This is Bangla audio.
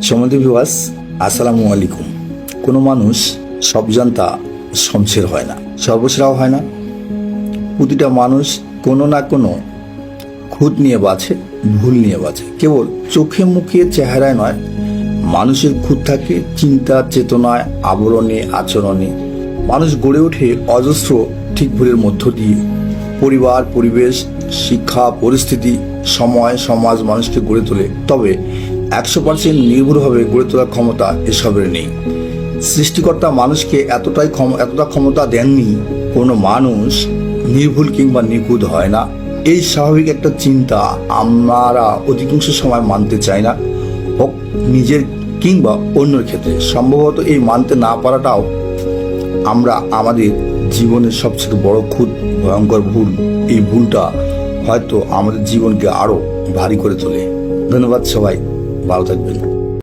সম্মানিত ভিউয়ার্স, আসসালামু আলাইকুম। কোনো মানুষ সব জানতা শমশের হয় না, সর্বসেরাও হয় না। প্রতিটা মানুষ কোনো না কোনো খুঁত নিয়ে বাঁচে, ভুল নিয়ে বাঁচে। কেবল চোখে মুখে চেহারায় নয়, মানুষের খুঁত থাকে চিন্তা, চেতনায়, আবরণে, আচরণে। মানুষ গড়ে ওঠে অজস্র ঠিক ভুলের মধ্য দিয়ে। পরিবার, পরিবেশ, শিক্ষা, পরিস্থিতি, সময়, সমাজ মানুষকে গড়ে তোলে। তবে 100% নির্ভরভাবে গড়ে তোলার ক্ষমতা এসবের নেই। সৃষ্টিকর্তা মানুষকে এতটা ক্ষমতা দেননি কোনো মানুষ নির্ভুল কিংবা নিখুঁত হয় না। এই স্বাভাবিক একটা চিন্তা আমরা অধিকাংশ সময় মানতে চাই না, হোক নিজের কিংবা অন্যের ক্ষেত্রে। সম্ভবত এই মানতে না পারাটাও আমরা আমাদের জীবনের সবচেয়ে বড় খুঁত, ভয়ঙ্কর ভুল। এই ভুলটা হয়তো আমাদের জীবনকে আরো ভারী করে তোলে। ধন্যবাদ, সবাই ভালো থাকবেন।